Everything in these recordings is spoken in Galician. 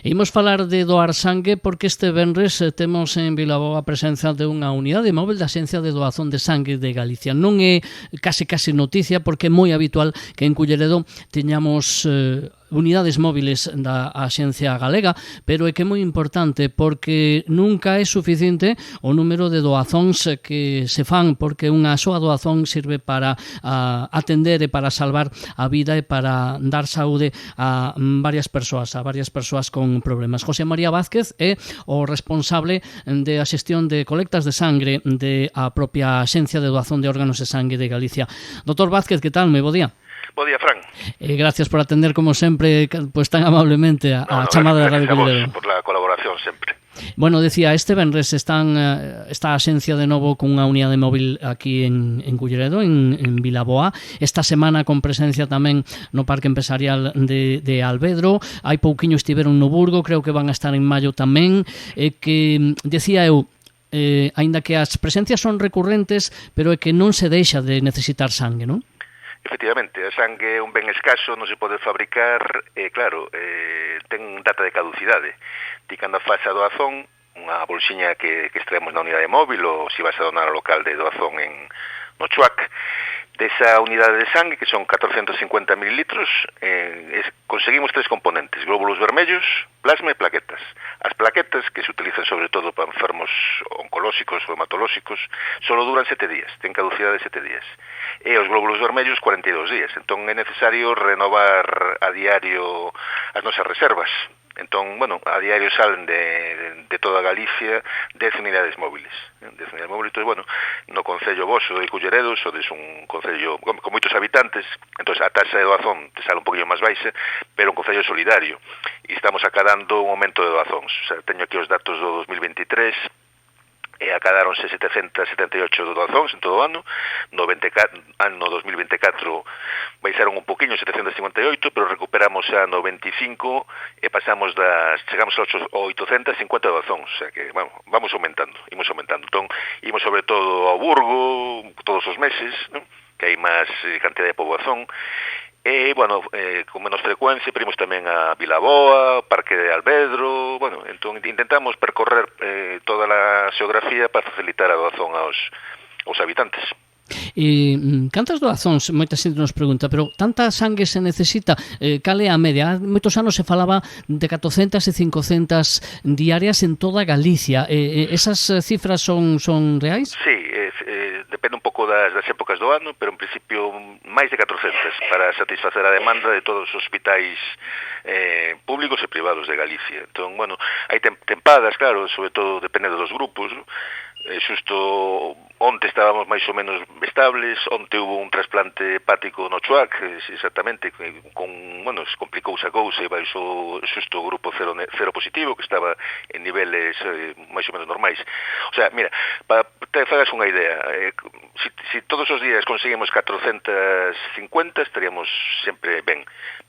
Imos falar de doar sangue porque este venres temos en Vilaboa a presenza de unha unidade móvil da Axencia de Doazón de Sangue de Galicia. Non é case noticia porque é moi habitual que en Culleredo teñamos unidades móviles da Axencia Galega, pero é que é moi importante porque nunca é suficiente o número de doazóns que se fan, porque unha soa doazón sirve para atender e para salvar a vida e para dar saúde a varias persoas con problemas. José María Vázquez é o responsable de a xestión de colectas de sangre de a propia Axencia de Doazón de Órganos e Sangue de Galicia. Doctor Vázquez, que tal? Moi bo día. Bo día, Fran. Gracias por atender, como sempre, pues tan amablemente a chamada de Radio Culleredo. Por la colaboración sempre. Bueno, decía, este venres está a Axencia de novo con unha unidade móvil aquí en Culleredo, en Vilaboa. Esta semana con presencia tamén no Parque Empresarial de Alvedro. Hai pouquiño estiveron no Burgo, creo que van a estar en maio tamén. Que decía eu, aínda que as presencias son recurrentes, pero é que non se deixa de necesitar sangue, non? Efectivamente, a sangue é un ben escaso, non se pode fabricar, claro, ten data de caducidade. Ti cando faz a doazón, unha bolsiña que extraemos na unidade móvil, ou se vas a donar ao local de doazón no Chuac, desa unidade de sangue, que son 450 mililitros, conseguimos tres componentes: glóbulos vermellos, plasma e plaquetas. As plaquetas, que se utilizan sobre todo para enfermos oncolóxicos ou hematolóxicos, solo duran 7 días, ten caducidade de 7 días. E os glóbulos vermellos 42 días. Entón é necesario renovar a diario as nosas reservas. Entón, bueno, a diario salen de toda Galicia 10 unidades móviles. 10 unidades móviles, entón, bueno, no concello voso de Culleredo, sodes un concello con moitos habitantes, entón a taxa de doazón te sale un poquinho máis baixa, pero un concello solidario. E estamos acadando un aumento de doazóns. O sea, teño aquí os datos do 2023, e acadáronse 778 doazóns en todo o ano. No 2024 baixaron un poquinho, 758, pero recuperamos xa no 25 e chegamos aos 850 doazóns, o sea que vamos aumentando. Entón, imos sobre todo ao Burgo todos os meses, ¿no? Que hai máis cantidad de poboación. E, bueno, con menos frecuencia, pero imos tamén a Vilaboa, Parque de Alvedro, bueno, entón intentamos percorrer toda a xeografía para facilitar a doazón aos habitantes. E cantas doazóns, moita xente nos pregunta, pero tanta sangue se necesita, cal é a media? Moitos anos se falaba de 400 e 500 diarias en toda Galicia. Esas cifras son reais? Sí, depende un pouco das épocas do ano, pero en principio máis de 400 para satisfacer a demanda de todos os hospitais públicos e privados de Galicia. Entón, bueno, hai tempadas, claro, sobre todo depende dos grupos, ¿no? Xusto onte estábamos máis ou menos estables, onte hubo un trasplante hepático no Chuac, exactamente, bueno, se complicou a cousa e baixou xusto o grupo cero positivo, que estaba en niveles máis ou menos normais. O sea, mira, para te fagas unha idea, si todos os días conseguimos 450, estaríamos sempre ben.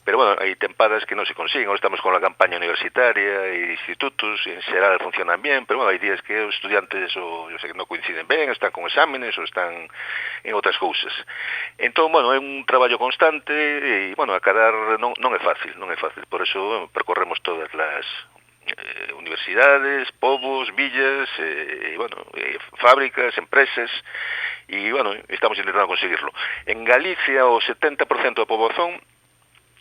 Pero, bueno, hai tempadas que non se consiguen. Ahora estamos con a campaña universitaria e institutos, e en xeral funcionan bien, pero, bueno, hai días que os estudiantes eu sei que non coinciden ben, están con exámenes ou están en outras cousas. Entón, bueno, é un traballo constante e, bueno, acadar non é fácil. Por eso percorremos todas as universidades, povos, villas, bueno, fábricas, empresas, e, bueno, estamos intentando conseguirlo. En Galicia, o 70% da poboación,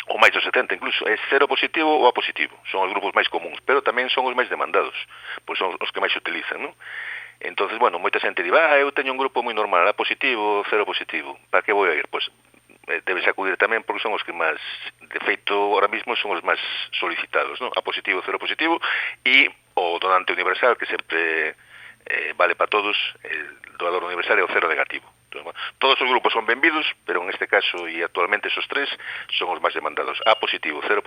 ou máis do 70 incluso, é cero positivo ou A positivo. Son os grupos máis comuns, pero tamén son os máis demandados, pois son os que máis se utilizan, non? Entonces, bueno, moita xente di, eu teño un grupo moi normal, A positivo, cero positivo, para que vou a ir? Pois debes acudir tamén porque son os que máis, de feito, ahora mismo son os máis solicitados, non? A positivo, cero positivo, e o donante universal, que sempre vale para todos, el doador universal é o cero negativo. Todos os grupos son benvidos, pero en este caso e actualmente esos tres son os máis demandados: A positivo, cero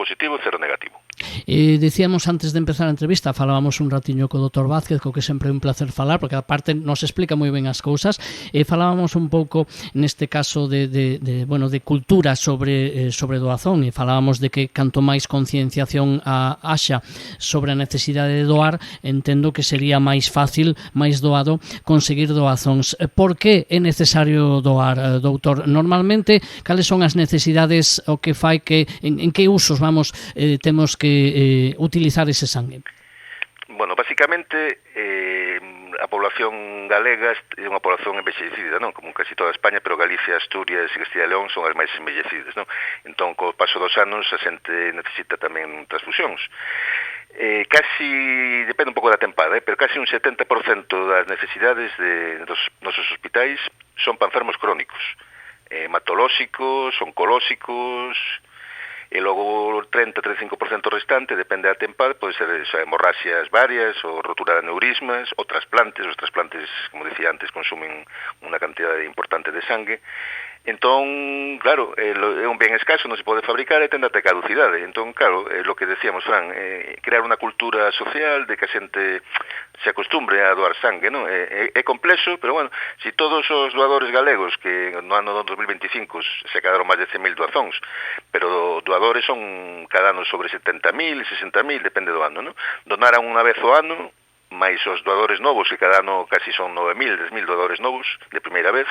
negativo. Decíamos antes de empezar a entrevista, falábamos un ratiño co Dr. Vázquez, co que sempre é un placer falar, porque aparte nos explica moi ben as cousas, e falábamos un pouco neste caso de cultura sobre doazón, e falábamos de que canto máis concienciación haxa sobre a necesidade de doar, entendo que sería máis fácil, máis doado conseguir doazóns. Por que é necesario necesario doar, doutor? Normalmente, cales son as necesidades o que fai que en que usos temos que utilizar ese sangue? Bueno, basicamente a población galega é unha población envellecida, non? Como casi toda España, pero Galicia, Asturias e Castilla e León son as máis envellecidas, non? Entón, co paso dos anos, a xente necesita tamén transfusións. Casi, depende un pouco da tempada, pero casi un 70% das necesidades dos nosos hospitais son para enfermos crónicos, hematolóxicos, oncolóxicos, e logo o 30-35% restante, depende da tempada, pode ser hemorraxias varias, ou rotura de aneurismas, ou trasplantes. Os trasplantes, como dicía antes, consumen unha cantidade importante de sangue. Entón, claro, é un ben escaso, non se pode fabricar e tende até caducidade. Entón, claro, é lo que decíamos, Fran, crear unha cultura social de que a xente se acostumbre a doar sangue, non? É complexo, pero bueno, se todos os doadores galegos que no ano 2025 se quedaron máis de 100.000 doazóns, pero doadores son cada ano sobre 70.000, 60.000, depende do ano, non? Donaran unha vez ao ano, máis os doadores novos, que cada ano casi son 9.000, 10.000 doadores novos de primeira vez,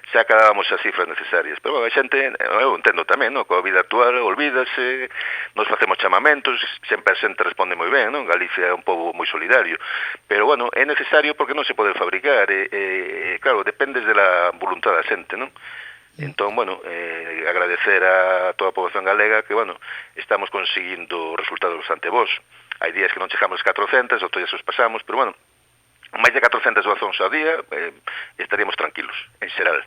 xa acadábamos as cifras necesarias. Pero bueno, a xente, eu entendo tamén, non? Coa vida actual, olvídase, nos facemos chamamentos, sempre a xente responde moi ben, non? Galicia é un pobo moi solidario, pero bueno, é necesario porque non se pode fabricar, claro, dependes de la voluntad da xente, non? Entón, bueno, agradecer a toda a población galega que, bueno, estamos conseguindo resultados bastante bons. Hai días que non chegamos 400, outros días os pasamos, pero, bueno, máis de 400 doazóns ao día estaríamos tranquilos, en xeral.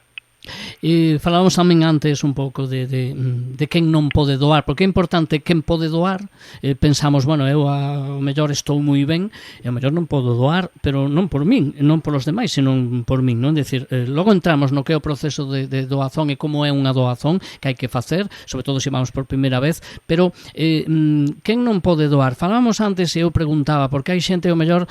E falábamos tamén antes un pouco de quen non pode doar, porque é importante quen pode doar. Pensamos, bueno, eu ao mellor estou moi ben e ao mellor non podo doar, pero non por min, non polos demais, senón por min, non? Decir, logo entramos no que é o proceso de doazón e como é unha doazón que hai que facer, sobre todo se vamos por primeira vez, pero quen non pode doar? Falábamos antes e eu preguntaba, porque hai xente ao mellor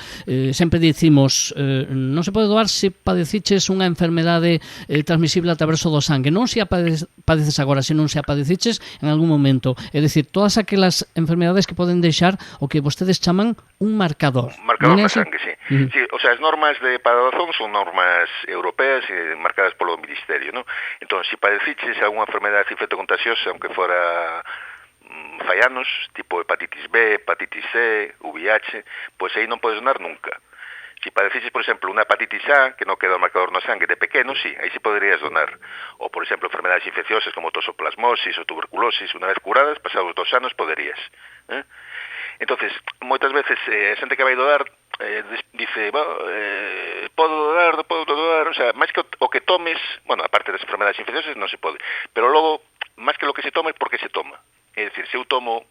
sempre dicimos non se pode doar se padeciches unha enfermedade transmisible a través do sangue, non se a padeces agora, se non se a padeciches en algún momento, é dicir, todas aquelas enfermedades que poden deixar o que vostedes chaman un marcador. Marcador na sangue, sí. Sí, o sea, as normas para a doazón son normas europeas marcadas polo Ministerio, non? Entón, se padeciches algunha enfermedade infecto-contagiosa, aunque fora fai anos, tipo hepatitis B, hepatitis C, VIH, pois aí non podes donar nunca. Se padecises, por exemplo, unha hepatitis A, que non queda o marcador na sangue de pequeno, sí, aí sí poderías donar. Ou, por exemplo, enfermedades infecciosas como tosoplasmosis ou tuberculosis, unha vez curadas, pasados 2 anos, poderías. Entonces, moitas veces, a xente que vai doar dice, podo doar, o sea, máis que o que tomes, bueno, aparte das enfermedades infecciosas non se pode, pero logo, máis que lo que se toma, é por que se toma. É dicir, se eu tomo,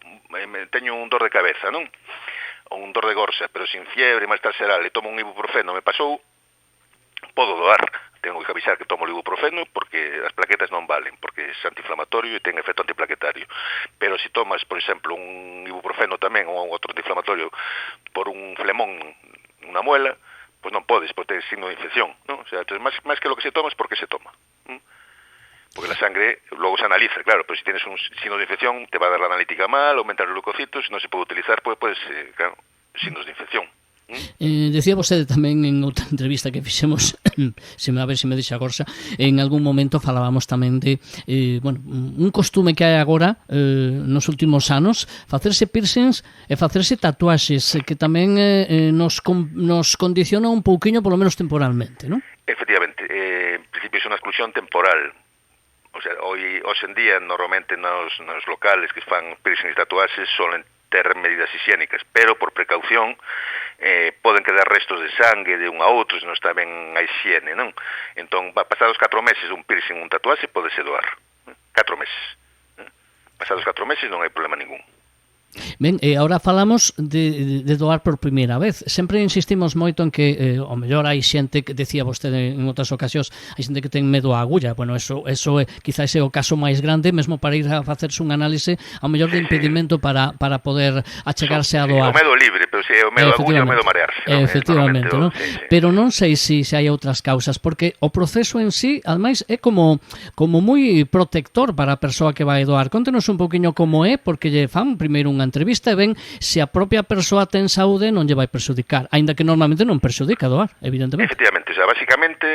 teño un dor de cabeza, non? Ou un dor de gorxa, pero sin fiebre, malestar xeral, e tomo un ibuprofeno, me pasou, podo doar. Tengo que avisar que tomo o ibuprofeno porque as plaquetas non valen, porque é antiinflamatorio e ten efecto antiplaquetario. Pero se tomas, por exemplo, un ibuprofeno tamén ou outro antiinflamatorio por un flemón, unha muela, pois non podes, porque ten signo de infección, non? O sea, máis que lo que se toma é porque se toma. Porque la sangre logo se analiza, claro, pero si tienes un signo de infección, te va a dar la analítica mal, aumentar los leucocitos, non se pode utilizar, pues claro, signos de infección. Decía vostede tamén en outra entrevista que fixemos a ver se me deixa gorxa, en algún momento falábamos tamén de bueno, un costume que hai agora nos últimos anos, facerse piercings e facerse tatuaxes, que tamén nos condiciona un pouquiño, polo menos temporalmente, non? Efectivamente, en principio é unha exclusión temporal. O sea, hoy en día normalmente nos locales que fan piercings e tatuaxes solen ter medidas higiénicas, pero por precaución poden quedar restos de sangue de un a outro se non está ben a higiene, non? Entón, pasados 4 meses un piercing, un tatuaxe, podese doar. 4 meses. Pasados 4 meses non hai problema ningún. Ben, e agora falamos de doar por primeira vez. Sempre insistimos moito en que o mellor hai xente que decía vostede en outras ocasións, hai xente que ten medo á agulla. Bueno, eso é quizás é o caso máis grande, mesmo para ir a facerse un análise ao mellor de impedimento para poder achegarse a doar. O medo libre, pero se o medo á agulla, o medo marearse. Efectivamente, non? Pero non sei se hai outras causas, porque o proceso en sí, ademais, é como moi protector para a persoa que vai doar. Contenos un poquinho como é, porque lle fan primeiro unha unha entrevista e ven se a propia persoa ten saúde non lle vai perxudicar, aínda que normalmente non perxudica doar, evidentemente. Efectivamente, o sea, basicamente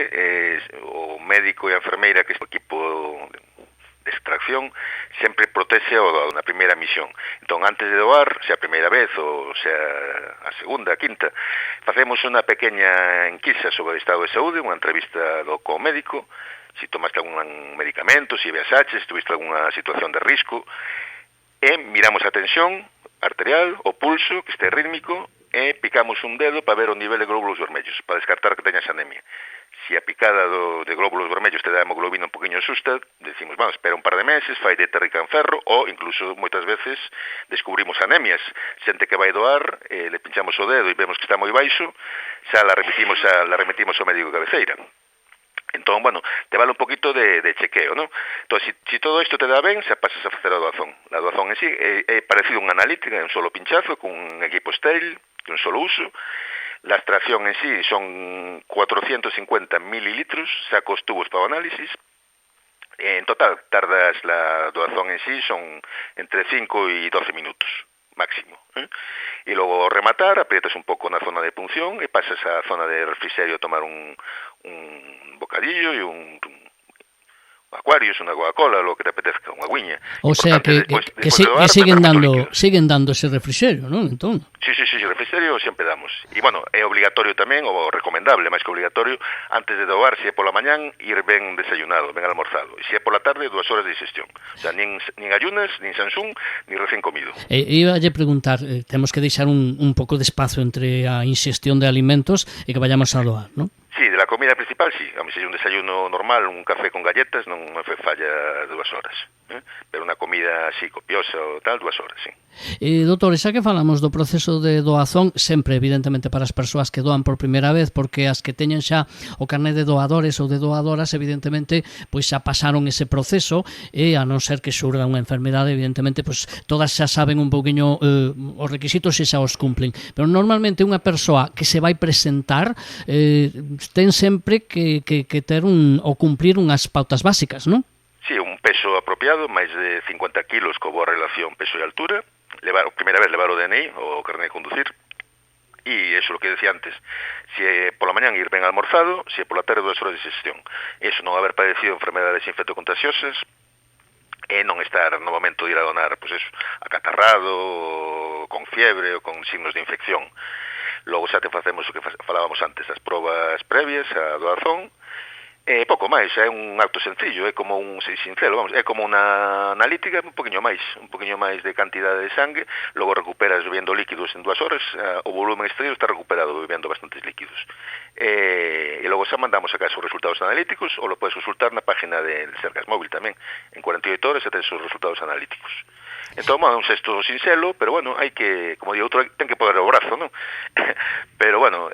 o médico e a enfermeira que é o equipo de extracción sempre protexe o doador na primeira misión. Entón, antes de doar, se a primeira vez ou se a segunda, a quinta, facemos unha pequeña enquisa sobre o estado de saúde, unha entrevista co médico, se tomaste algún medicamento, se viaxaches, se tuviste algunha situación de risco, e miramos a tensión arterial, o pulso, que este rítmico, e picamos un dedo para ver o nivel de glóbulos vermellos, para descartar que teñas anemia. Se a picada de glóbulos vermellos te dá hemoglobina un poquinho asusta, decimos, vamos, espera un par de meses, fai dieta rica en ferro, ou incluso moitas veces descubrimos anemias. Xente que vai doar, le pinchamos o dedo e vemos que está moi baixo, xa la remitimos ao médico de cabeceira. Entón, bueno, te vale un poquito de chequeo, ¿no? Entón, si todo isto te dá ben, xa pasas a facer a doazón. A doazón en sí é parecido a unha analítica, é un solo pinchazo, con un equipo estéril, de un solo uso. La extracción en sí son 450 mililitros, xa cos tubos para o análisis. En total, tardas la doazón en sí son entre 5 e 12 minutos máximo. E logo ao rematar, aprietas un pouco na zona de punción e pasas á zona de refrigerio a tomar un bocadillo e un Aquarius, unha Coca-Cola, lo que te apetezca, unha guiña. O sea que siguen dando ese refrigerio, non? Entón. Sí, refrigerio sempre damos. E, bueno, é obligatorio tamén, ou recomendable, máis que obligatorio, antes de doar, se é pola mañán, ir ben desayunado, ben almorzado. E se é pola tarde, 2 horas de digestión. O sea, nin ayunas, nin Samsung, nin recién comido. Iba a preguntar, temos que deixar un pouco de espazo entre a ingestión de alimentos e que vayamos a doar, non? Sí, de la comida principal, sí. A mí se un desayuno normal, un café con galletas, non me falla 2 horas. Pero unha comida así copiosa ou tal, 2 horas, sí. Doutor, xa que falamos do proceso de doazón, sempre, evidentemente, para as persoas que doan por primeira vez, porque as que teñen xa o carné de doadores ou de doadoras, evidentemente, pois xa pasaron ese proceso, e a non ser que xurda unha enfermedade, evidentemente, pois todas xa saben un pouquiño os requisitos e xa os cumplen. Pero normalmente unha persoa que se vai presentar ten sempre que ter ou cumprir unhas pautas básicas, non? Sí, un peso apropiado, máis de 50 kilos con boa relación peso e altura, primeira vez levar o DNI, o carné de conducir, e iso lo que decía antes, se pola mañán ir ben almorzado, se pola tarde 2 horas de digestión. Iso non haber padecido enfermedades infectocontagiosas, e non estar no momento de ir a donar, pois eso, acatarrado, con fiebre ou con signos de infección. Logo xa te facemos o que falábamos antes, as probas previas a doazón, pouco máis, é un acto sencillo, é como un sincero, vamos, é como unha analítica, un poquinho máis de cantidade de sangue, logo recuperas bebendo líquidos en 2 horas, o volumen exterior está recuperado bebendo bastantes líquidos. E logo xa mandamos a casa os resultados analíticos, ou lo podes consultar na página del Sergas Móvil tamén, en 48 horas xa tens os resultados analíticos. Entón, bueno, un xesto sinxelo, pero bueno, hai que, como digo, outro ten que poder o brazo, non? Pero bueno,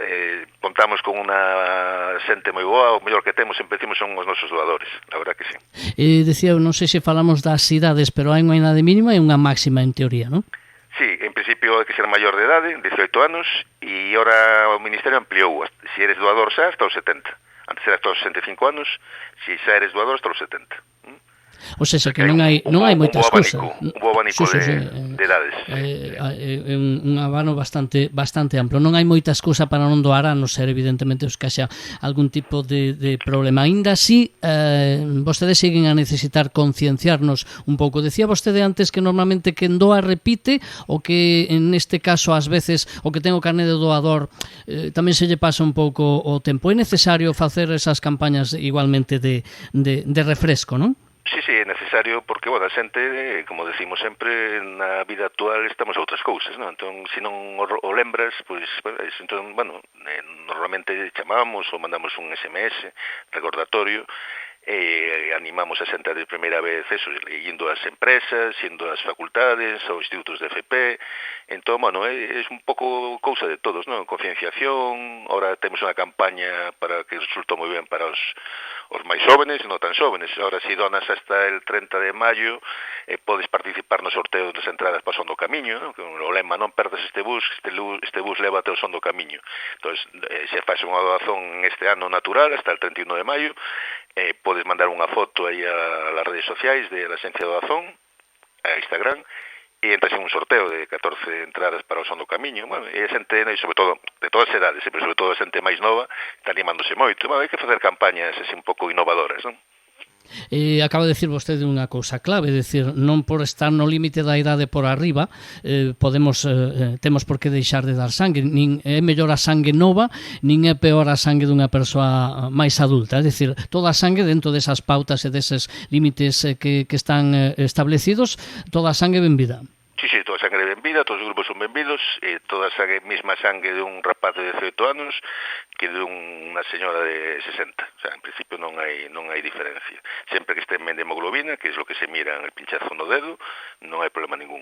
contamos con unha xente moi boa, o mellor que temos sempre son os nosos doadores, la verdad que sí. Decía, non sei se falamos das idades, pero hai unha idade mínima e unha máxima en teoría, non? Sí, en principio hai que ser maior de idade, 18 anos, e ora o Ministerio ampliou, se eres doador xa, hasta os 70. Antes era hasta os 65 anos, se xa eres doador, hasta os 70. O sea, que non hai moitas cousas. Un bo abanico de edades. É un abano bastante amplo. Non hai moitas cousas para non doar, a non ser, evidentemente, os que haxa algún tipo de problema. Ainda así, vostedes siguen a necesitar concienciarnos un pouco. Decía vostede antes que normalmente quen doa repite, o que en este caso, ás veces, o que ten o carné de doador tamén se lle pasa un pouco o tempo. É necesario facer esas campañas igualmente de refresco, non? Sí, é necesario porque, bueno, a xente, como decimos sempre, na vida actual estamos a outras cousas, non? Entón, se non o lembras, pois, entón, bueno, normalmente chamamos ou mandamos un SMS recordatorio, animamos a xente de primeira vez eso, indo ás empresas, indo ás facultades, aos institutos de FP. Entón, bueno, é un pouco cousa de todos, non? Concienciación. Ahora temos unha campaña para que resultou moi ben para os máis jóvenes e non tan jóvenes. Ahora, se donas hasta el 30 de maio, podes participar no sorteo das entradas para o Son do Camiño, non? O lema, non perdas este bus lévate ao Son do Camiño. Entón, se faz unha doazón este ano natural, hasta el 31 de maio, podes mandar unha foto aí a las redes sociais de la Agencia de Doazón, a Instagram, e entras en un sorteo de 14 entradas para o Son do Camiño, bueno, e a xente, e sobre todo, de todas as edades, pero sobre todo a xente máis nova, está animándose moito. Bueno, hai que facer campañas así un pouco innovadoras, non? Acaba de decir vostede unha cousa clave, é dicir, non por estar no límite da idade por arriba temos por que deixar de dar sangue, nin é mellor a sangue nova, nin é peor a sangue dunha persoa máis adulta, é dicir, toda a sangue dentro desas pautas e deses límites que están establecidos, toda a sangue benvida. Sí, toda a sangre benvida, todos os grupos son benvidos, e toda a sangue, mesma sangue de un rapaz de 18 anos que de unha señora de 60. O sea, en principio non hai diferencia. Sempre que este en hemoglobina, que é o que se mira en el pinchazo no dedo, non hai problema ningún.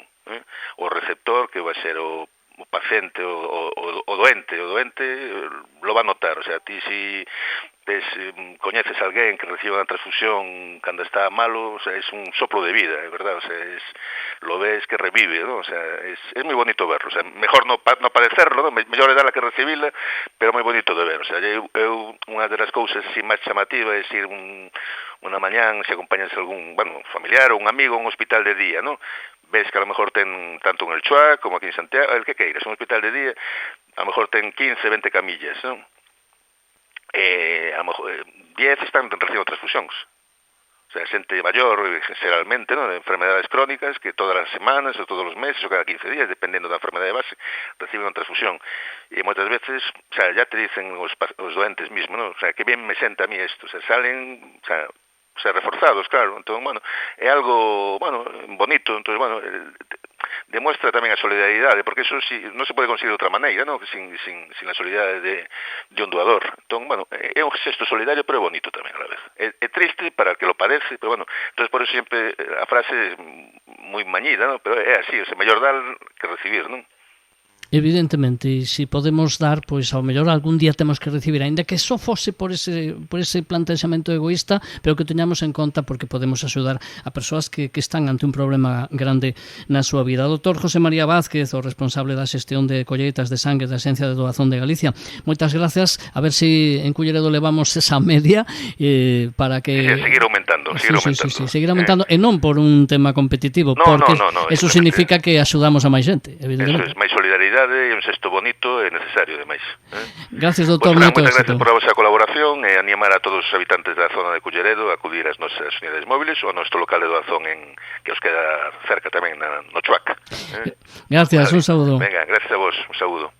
O receptor, que vai ser o paciente, o doente lo va a notar. O sea, ti si coñeces a alguén que recibe unha transfusión cando está malo, o sea, es un soplo de vida, é verdad, o sea, lo ves que revive, ¿no? O sea, es moi bonito verlo, o sea, mejor no padecerlo, ¿no? Mellor é dala que recibila, pero moi bonito de ver, o sea, eu unha das cousas así máis chamativas é ir unha mañán, se acompañas algún, bueno, familiar ou un amigo a un hospital de día, ¿no? Ves que a lo mejor ten, tanto en el Chuac como aquí en Santiago, el que queiras, un hospital de día, a lo mejor ten 15, 20 camillas, ¿no? A lo mejor 10 están recibiendo transfusións. O sea, xente maior, generalmente, ¿no? De enfermedades crónicas, que todas as semanas, ou todos os meses, ou cada 15 días, dependendo da enfermedade base, reciben unha transfusión. E moitas veces, o sea, ya te dicen os doentes mismos, ¿no? O sea, que bien me senta a mí isto. O sea, salen, o sea, reforzados, claro. Entón, bueno, é algo, bueno, bonito. Entón, bueno, demuestra tamén a solidaridade, porque eso sí, non se pode conseguir de outra maneira, ¿no? Sin a solidaridade de un doador. Entón, bueno, é un gesto solidario, pero é bonito tamén a la vez. É triste para que lo padece, pero bueno, entonces por eso sempre a frase é moi mañida, ¿no? Pero é así, o sea, mellor dar que recibir, non? Evidentemente, e se podemos dar, pois ao mellor algún día temos que recibir, aínda que só fose por ese plantexamento egoísta, pero que teñamos en conta porque podemos axudar a persoas que están ante un problema grande na súa vida. Dr. José María Vázquez, o responsable da xestión de colleitas de sangue da Axencia de Doazón de Galicia, moitas gracias, a ver se en Culleredo levamos esa media para que... seguir aumentando. Seguir aumentando, e non por un tema competitivo, porque eso significa que axudamos a máis xente, evidentemente. Eso é máis solidaridade, é un xesto bonito e necesario, ademais. Gracias, doutor. Moitas gracias por a vosa colaboración e animar a todos os habitantes da zona de Culleredo a acudir ás nosas unidades móviles ou ao noso local de doazón que os queda cerca tamén no Chuac. Gracias, un saúdo. Venga, gracias a vos, un saúdo.